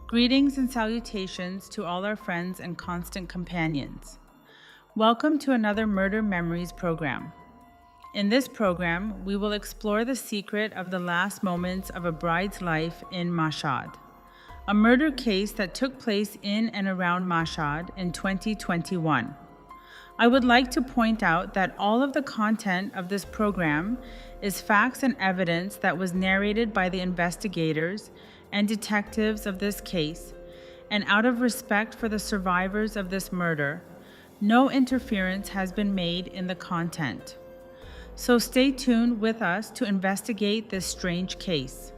Greetings and salutations to all our friends and constant companions. Welcome to another Murder Memories program. In this program, we will explore the secret of the last moments of a bride's life in Mashhad, a murder case that took place in and around Mashhad in 2021. I would like to point out that all of the content of this program is facts and evidence that was narrated by the investigators and detectives of this case, and out of respect for the survivors of this murder, no interference has been made in the content. So stay tuned with us to investigate this strange case.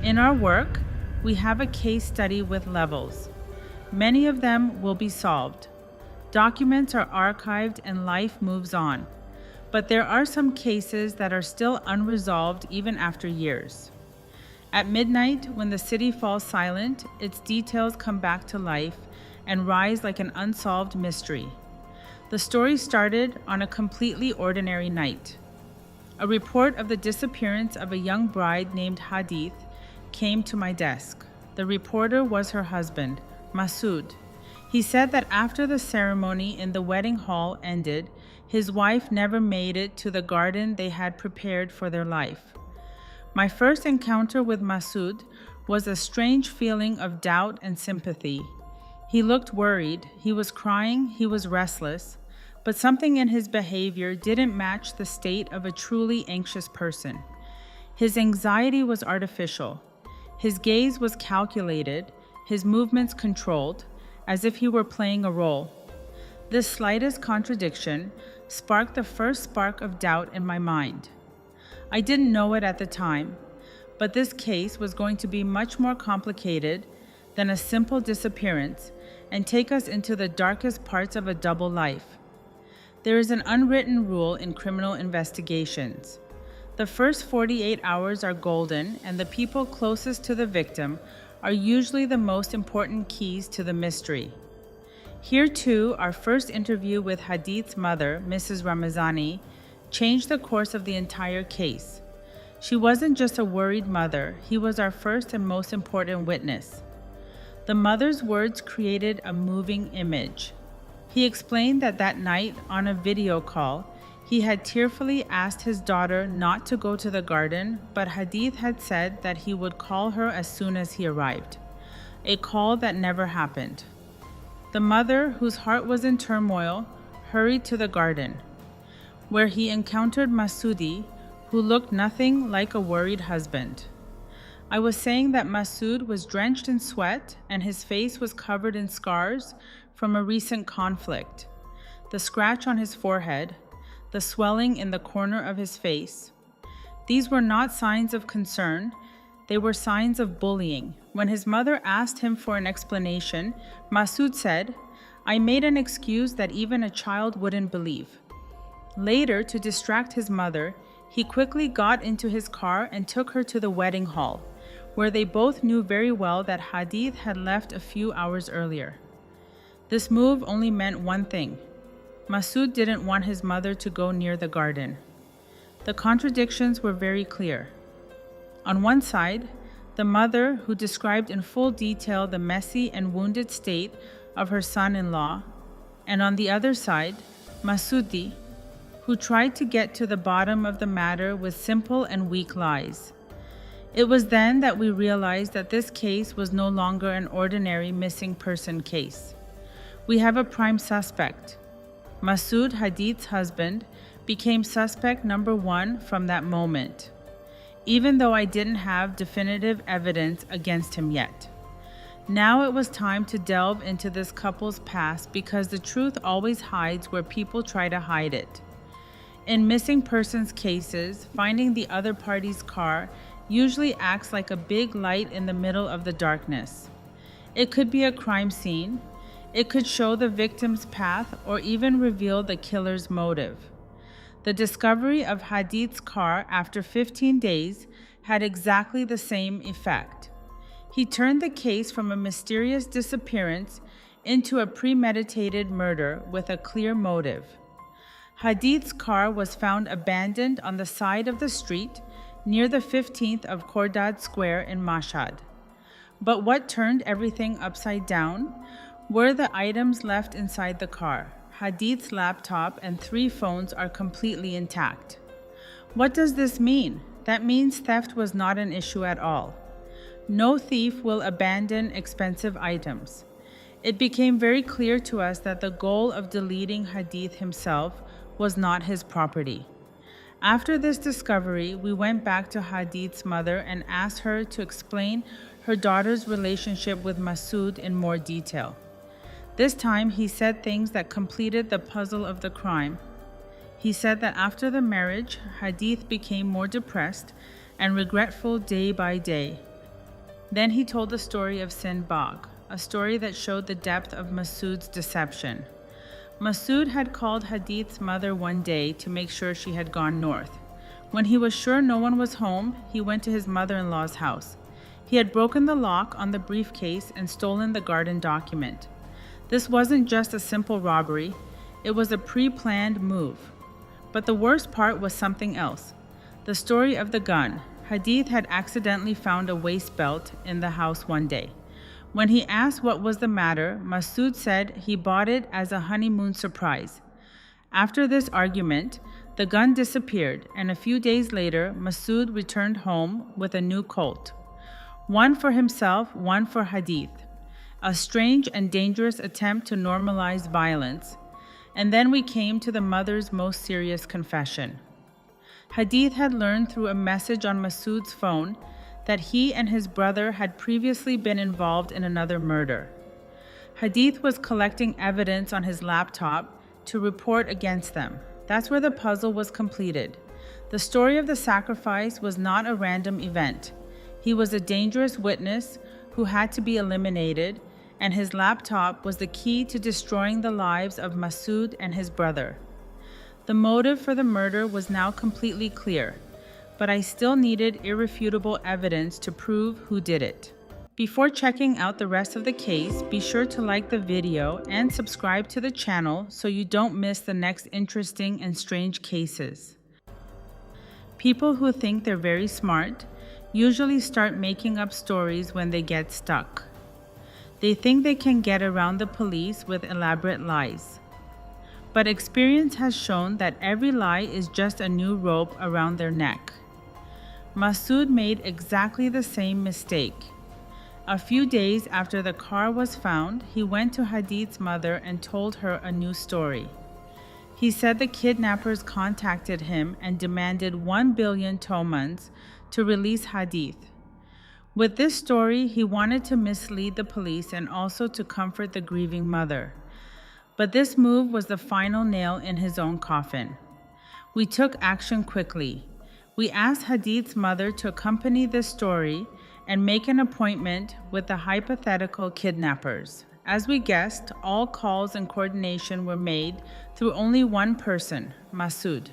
In our work, we have a case study with levels. Many of them will be solved. Documents are archived and life moves on. But there are some cases that are still unresolved even after years. At midnight, when the city falls silent, its details come back to life and rise like an unsolved mystery. The story started on a completely ordinary night. A report of the disappearance of a young bride named Hadith came to my desk. The reporter was her husband, Masoud. He said that after the ceremony in the wedding hall ended, his wife never made it to the garden they had prepared for their life. My first encounter with Masoud was a strange feeling of doubt and sympathy. He looked worried, he was crying, he was restless, but something in his behavior didn't match the state of a truly anxious person. His anxiety was artificial. His gaze was calculated, his movements controlled, as if he were playing a role. This slightest contradiction sparked the first spark of doubt in my mind. I didn't know it at the time, but this case was going to be much more complicated than a simple disappearance and take us into the darkest parts of a double life. There is an unwritten rule in criminal investigations. The first 48 hours are golden, and the people closest to the victim are usually the most important keys to the mystery. Here too, our first interview with Hadith's mother, Mrs. Ramazani, changed the course of the entire case. She wasn't just a worried mother, he was our first and most important witness. The mother's words created a moving image. He explained that night on a video call, he had tearfully asked his daughter not to go to the garden, but Hadith had said that he would call her as soon as he arrived. A call that never happened. The mother, whose heart was in turmoil, hurried to the garden, where he encountered Masoudi, who looked nothing like a worried husband. I was saying that Masoud was drenched in sweat and his face was covered in scars from a recent conflict. The scratch on his forehead, the swelling in the corner of his face. These were not signs of concern, they were signs of bullying. When his mother asked him for an explanation, Masoud said, "I made an excuse that even a child wouldn't believe." Later, to distract his mother, he quickly got into his car and took her to the wedding hall, where they both knew very well that Hadith had left a few hours earlier. This move only meant one thing. Masoud didn't want his mother to go near the garden. The contradictions were very clear. On one side, the mother, who described in full detail the messy and wounded state of her son-in-law, and on the other side, Masoudi, who tried to get to the bottom of the matter with simple and weak lies. It was then that we realized that this case was no longer an ordinary missing person case. We have a prime suspect. Masoud, Hadith's husband, became suspect number one from that moment, even though I didn't have definitive evidence against him yet. Now it was time to delve into this couple's past because the truth always hides where people try to hide it. In missing persons cases, finding the other party's car usually acts like a big light in the middle of the darkness. It could be a crime scene. It could show the victim's path or even reveal the killer's motive. The discovery of Hadith's car after 15 days had exactly the same effect. He turned the case from a mysterious disappearance into a premeditated murder with a clear motive. Hadith's car was found abandoned on the side of the street near the 15th of Khordad Square in Mashhad. But what turned everything upside down were the items left inside the car. Hadith's laptop and 3 phones are completely intact. What does this mean? That means theft was not an issue at all. No thief will abandon expensive items. It became very clear to us that the goal of deleting Hadith himself was not his property. After this discovery, we went back to Hadith's mother and asked her to explain her daughter's relationship with Masoud in more detail. This time, he said things that completed the puzzle of the crime. He said that after the marriage, Hadith became more depressed and regretful day by day. Then he told the story of Sinbag, a story that showed the depth of Masoud's deception. Masoud had called Hadith's mother one day to make sure she had gone north. When he was sure no one was home, he went to his mother-in-law's house. He had broken the lock on the briefcase and stolen the garden document. This wasn't just a simple robbery, it was a pre-planned move. But the worst part was something else. The story of the gun. Hadith had accidentally found a waist belt in the house one day. When he asked what was the matter, Masoud said he bought it as a honeymoon surprise. After this argument, the gun disappeared, and a few days later, Masoud returned home with a new Colt. One for himself, one for Hadith. A strange and dangerous attempt to normalize violence. And then we came to the mother's most serious confession. Hadith had learned through a message on Masoud's phone that he and his brother had previously been involved in another murder. Hadith was collecting evidence on his laptop to report against them. That's where the puzzle was completed. The story of the sacrifice was not a random event. He was a dangerous witness who had to be eliminated, and his laptop was the key to destroying the lives of Masoud and his brother. The motive for the murder was now completely clear, but I still needed irrefutable evidence to prove who did it. Before checking out the rest of the case, be sure to like the video and subscribe to the channel so you don't miss the next interesting and strange cases. People who think they're very smart usually start making up stories when they get stuck. They think they can get around the police with elaborate lies. But experience has shown that every lie is just a new rope around their neck. Masoud made exactly the same mistake. A few days after the car was found, he went to Hadith's mother and told her a new story. He said the kidnappers contacted him and demanded 1 billion tomans to release Hadith. With this story, he wanted to mislead the police and also to comfort the grieving mother. But this move was the final nail in his own coffin. We took action quickly. We asked Hadith's mother to accompany this story and make an appointment with the hypothetical kidnappers. As we guessed, all calls and coordination were made through only one person, Masoud.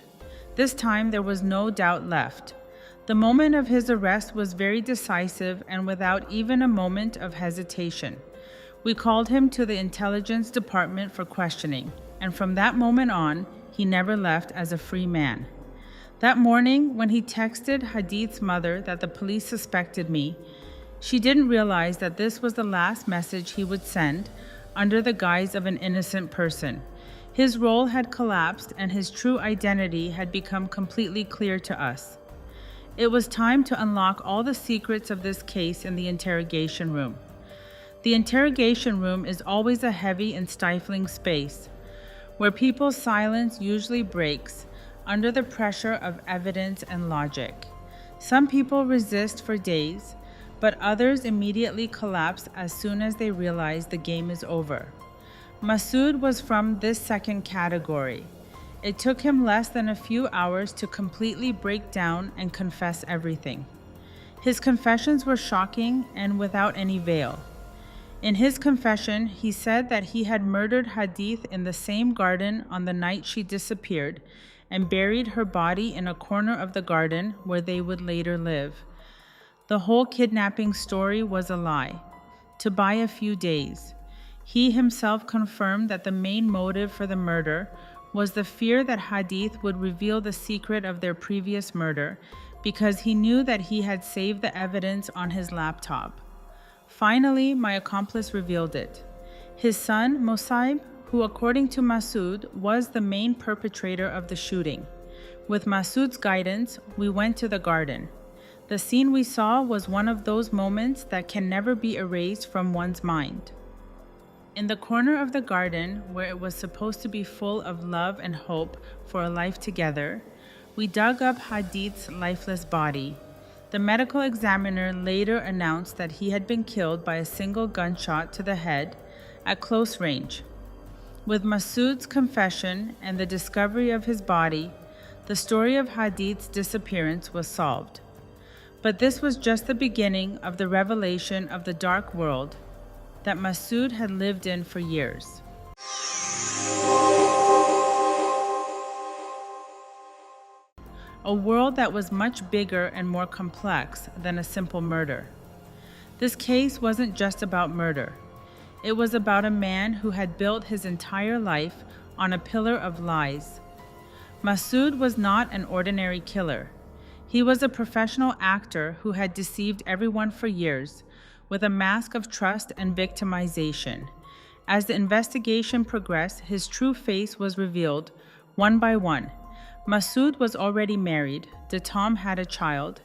This time there was no doubt left. The moment of his arrest was very decisive and without even a moment of hesitation. We called him to the intelligence department for questioning, and from that moment on, he never left as a free man. That morning, when he texted Hadith's mother that the police suspected me, she didn't realize that this was the last message he would send under the guise of an innocent person. His role had collapsed and his true identity had become completely clear to us. It was time to unlock all the secrets of this case in the interrogation room. The interrogation room is always a heavy and stifling space, where people's silence usually breaks under the pressure of evidence and logic. Some people resist for days, but others immediately collapse as soon as they realize the game is over. Masoud was from this second category. It took him less than a few hours to completely break down and confess everything. His confessions were shocking and without any veil. In his confession, he said that he had murdered Hadith in the same garden on the night she disappeared and buried her body in a corner of the garden where they would later live. The whole kidnapping story was a lie, to buy a few days. He himself confirmed that the main motive for the murder was the fear that Hadith would reveal the secret of their previous murder because he knew that he had saved the evidence on his laptop. Finally, my accomplice revealed it. His son, Mosaib, who according to Masoud was the main perpetrator of the shooting. With Masoud's guidance, we went to the garden. The scene we saw was one of those moments that can never be erased from one's mind. In the corner of the garden, where it was supposed to be full of love and hope for a life together, we dug up Hadith's lifeless body. The medical examiner later announced that he had been killed by a single gunshot to the head at close range. With Masoud's confession and the discovery of his body, the story of Hadith's disappearance was solved. But this was just the beginning of the revelation of the dark world that Masoud had lived in for years. A world that was much bigger and more complex than a simple murder. This case wasn't just about murder. It was about a man who had built his entire life on a pillar of lies. Masoud was not an ordinary killer. He was a professional actor who had deceived everyone for years with a mask of trust and victimization. As the investigation progressed, his true face was revealed one by one. Masoud was already married. Datam had a child.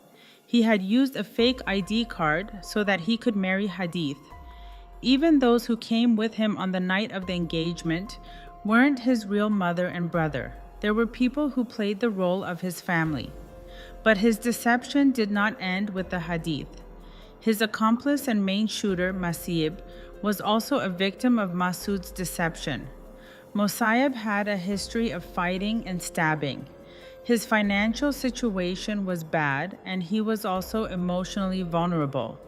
He had used a fake ID card so that he could marry Hadith. Even those who came with him on the night of the engagement weren't his real mother and brother. There were people who played the role of his family. But his deception did not end with the Hadith. His accomplice and main shooter, Masib, was also a victim of Masoud's deception. Mosaib had a history of fighting and stabbing. His financial situation was bad, and he was also emotionally vulnerable.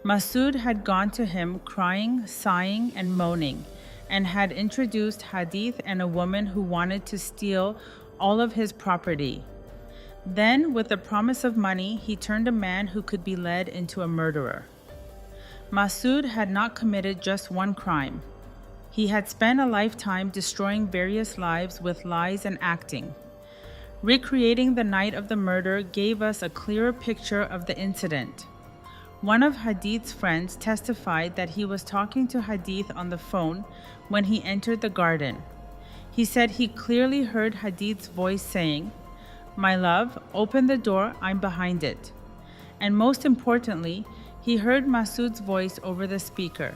Masoud had gone to him crying, sighing, and moaning, and had introduced Hadith and a woman who wanted to steal all of his property. Then, with the promise of money, he turned a man who could be led into a murderer. Masoud had not committed just one crime. He had spent a lifetime destroying various lives with lies and acting. Recreating the night of the murder gave us a clearer picture of the incident. One of Hadith's friends testified that he was talking to Hadith on the phone when he entered the garden. He said he clearly heard Hadith's voice saying, "My love, open the door, I'm behind it." And most importantly, he heard Masoud's voice over the speaker.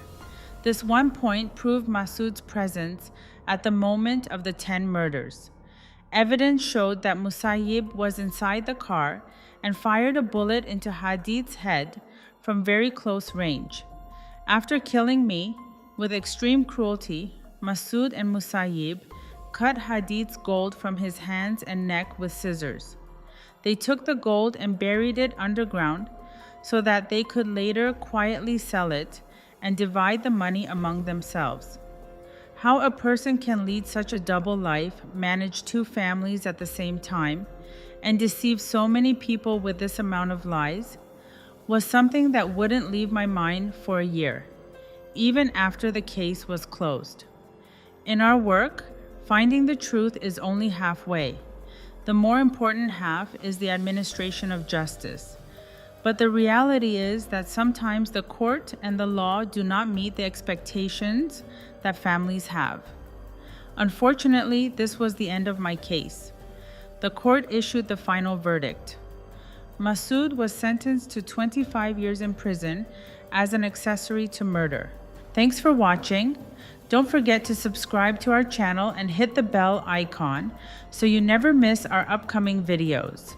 This one point proved Masoud's presence at the moment of the 10 murders. Evidence showed that Mosaib was inside the car and fired a bullet into Hadith's head from very close range. After killing me, with extreme cruelty, Masoud and Mosaib cut Hadith's gold from his hands and neck with scissors. They took the gold and buried it underground so that they could later quietly sell it and divide the money among themselves. How a person can lead such a double life, manage 2 families at the same time, and deceive so many people with this amount of lies was something that wouldn't leave my mind for a year, even after the case was closed. In our work, finding the truth is only halfway. The more important half is the administration of justice. But the reality is that sometimes the court and the law do not meet the expectations that families have. Unfortunately, this was the end of my case. The court issued the final verdict. Masoud was sentenced to 25 years in prison as an accessory to murder. Thanks for watching. Don't forget to subscribe to our channel and hit the bell icon so you never miss our upcoming videos.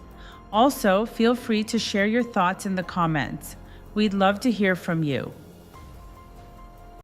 Also, feel free to share your thoughts in the comments. We'd love to hear from you.